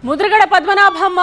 ముద్రగడ పద్మనాభమ్మ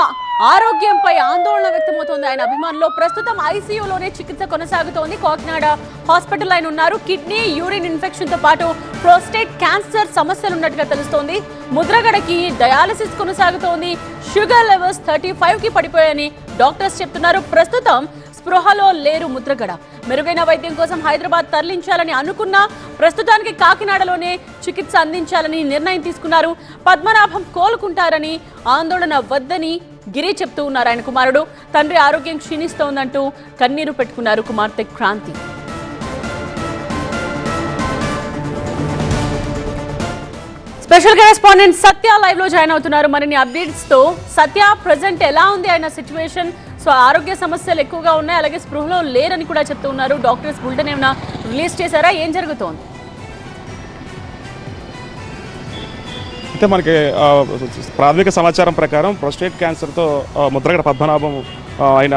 ఆరోగ్యంపై ఆందోళన వ్యక్తమవుతోంది. ఆయన అభిమానులు ప్రస్తుతం ఐసీయూలోనే చికిత్స కొనసాగుతోంది. కాకినాడ హాస్పిటల్ ఆయన ఉన్నారు. కిడ్నీ, యూరిన్ ఇన్ఫెక్షన్ తో పాటు ప్రోస్టేట్ క్యాన్సర్ సమస్యలు ఉన్నట్టుగా తెలుస్తోంది. ముద్రగడకి డయాలసిస్ కొనసాగుతోంది. షుగర్ లెవెల్స్ 35 కి పడిపోయాయని డాక్టర్స్ చెప్తున్నారు. ప్రస్తుతం స్పృహలో లేరు ముద్రగడ. మెరుగైన వైద్యం కోసం హైదరాబాద్ తరలించాలని అనుకున్నా ప్రస్తుతానికి కాకినాడలోనే చికిత్స అందించాలని నిర్ణయం తీసుకున్నారు. పద్మనాభం కోలుకుంటారని ఆందోళన వద్దని గిరి చెప్తూ ఉన్నారు. ఆయన కుమారుడు తండ్రి ఆరోగ్యం క్షీణిస్తోందంటూ కన్నీరు పెట్టుకున్నారు కుమార్తె క్రాంతి. స్పెషల్ కరెస్పాండెంట్ సత్య లైవ్ లో జాయిన్ అవుతున్నారు మరిన్ని అప్డేట్స్ తో. సత్య, ప్రెజెంట్ ఎలా ఉంది ఆయన సిచ్యువేషన్? సో ఆరోగ్య సమస్యలు ఎక్కువగా ఉన్నాయి, అలాగే స్పృహలో లేరని కూడా చెప్తూ ఉన్నారు. డాక్టర్స్ బులెటిన్ ఏమైనా రిలీజ్ చేశారా? ఏం జరుగుతోంది? అయితే మనకి ప్రాథమిక సమాచారం ప్రకారం ప్రోస్టేట్ క్యాన్సర్తో ముద్రగడ పద్మనాభం ఆయన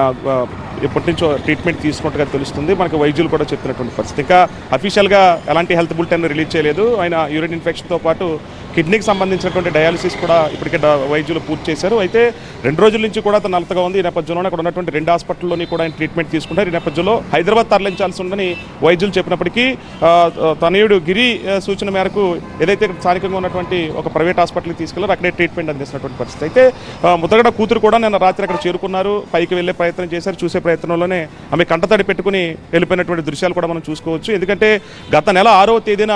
ఎప్పటి నుంచో ట్రీట్మెంట్ తీసుకున్నట్టుగా తెలుస్తుంది. మనకి వైద్యులు కూడా చెప్పినటువంటి పరిస్థితి. ఇంకా అఫీషియల్గా ఎలాంటి హెల్త్ బులెటిన్ రిలీజ్ చేయలేదు. ఆయన యూరిన్ ఇన్ఫెక్షన్తో పాటు కిడ్నీకి సంబంధించినటువంటి డయాలసిస్ కూడా ఇప్పటికే వైద్యులు పూర్తి చేశారు. అయితే 2 రోజుల నుంచి కూడా తన నలతగా ఉంది. ఈ నేపథ్యంలోనే అక్కడ ఉన్నటువంటి 2 హాస్పిటల్లోని కూడా ఆయన ట్రీట్మెంట్ తీసుకుంటారు. ఈ నేపథ్యంలో హైదరాబాద్ తరలించాల్సి ఉందని వైద్యులు చెప్పినప్పటికీ తనయుడు గిరి సూచన మేరకు ఏదైతే స్థానికంగా ఉన్నటువంటి ఒక ప్రైవేట్ హాస్పిటల్కి తీసుకెళ్లారు, అక్కడే ట్రీట్మెంట్ అందిస్తున్నటువంటి పరిస్థితి. అయితే ముద్రగడ కూతురు కూడా నిన్న రాత్రి అక్కడ చేరుకున్నారు. పైకి వెళ్లే ప్రయత్నం చేశారు. చూసే ప్రయత్నంలోనే ఆమె కంటతడి పెట్టుకుని వెళ్ళిపోయినటువంటి దృశ్యాలు కూడా మనం చూసుకోవచ్చు. ఎందుకంటే గత నెల 6వ తేదీన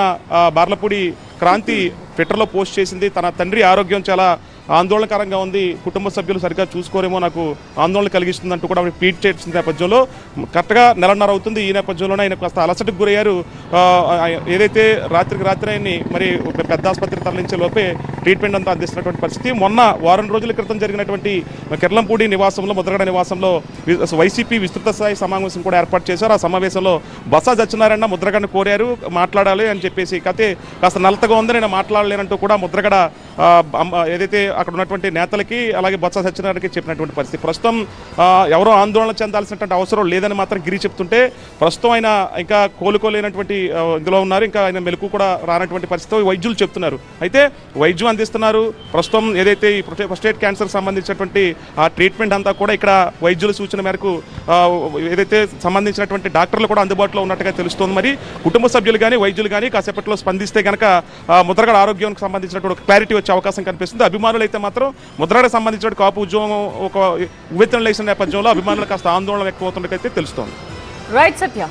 బార్లపూడి క్రాంతి ట్విట్టర్లో పోస్ట్ చేసింది. తన తండ్రి ఆరోగ్యం చాలా ఆందోళనకరంగా ఉంది, కుటుంబ సభ్యులు సరిగ్గా చూసుకోరేమో, నాకు ఆందోళన కలిగిస్తుందంటూ కూడా ట్వీట్ చేసిన నేపథ్యంలో కరెక్ట్గా నెలన్నర అవుతుంది. ఈ నేపథ్యంలోనే ఆయన కాస్త అలసటకు గురయ్యారు. ఏదైతే రాత్రికి రాత్రి ఆయన్ని మరి పెద్ద ఆసుపత్రికి తరలించే లోపే ట్రీట్మెంట్ అంతా అందిస్తున్నటువంటి పరిస్థితి. మొన్న వారం రోజుల క్రితం జరిగినటువంటి కిర్లంపూడి నివాసంలో, ముద్రగడ నివాసంలో వైసీపీ విస్తృత స్థాయి సమావేశం కూడా ఏర్పాటు చేశారు. ఆ సమావేశంలో బొత్స సత్యనారాయణ ముద్రగడని కోరారు, మాట్లాడాలి అని చెప్పేసి. కాకపోతే కాస్త నలతగా ఉంది, నేను మాట్లాడలేనంటూ కూడా ముద్రగడ ఏదైతే అక్కడ ఉన్నటువంటి నేతలకి అలాగే బొత్స సత్యనారాయణకి చెప్పినటువంటి పరిస్థితి. ప్రస్తుతం ఎవరో ఆందోళన చెందాల్సినటువంటి అవసరం లేదని మాత్రం గిరి చెప్తుంటే, ప్రస్తుతం ఆయన ఇంకా కోలుకోలేనటువంటి ఇందులో ఉన్నారు. ఇంకా ఆయన మెలకు కూడా రానటువంటి పరిస్థితి వైద్యులు చెప్తున్నారు. అయితే వైద్యం అందిస్తున్నారు. ప్రస్తుతం ఏదైతే ఈ ప్రోస్టేట్ క్యాన్సర్ సంబంధించినటువంటి ఆ ట్రీట్మెంట్ అంతా కూడా ఇక్కడ వైద్యుల సూచన మేరకు ఏదైతే సంబంధించినటువంటి డాక్టర్లు కూడా అందుబాటులో ఉన్నట్టుగా తెలుస్తోంది. మరి కుటుంబ సభ్యులు కానీ వైద్యులు కానీ కాసేపట్లో స్పందిస్తే కనుక ముద్రగడ ఆరోగ్యానికి సంబంధించినటువంటి ఒక క్లారిటీ వచ్చే అవకాశం కనిపిస్తుంది. అభిమానులు అయితే మాత్రం ముద్రగడ సంబంధించిన కాపు ఉద్యోగం ఒక ఉవ్వెత్తున లేచిన నేపథ్యంలో అభిమానులు కాస్త ఆందోళన వ్యక్తమవుతున్నట్టయితే తెలుస్తోంది. రైట్ సత్య.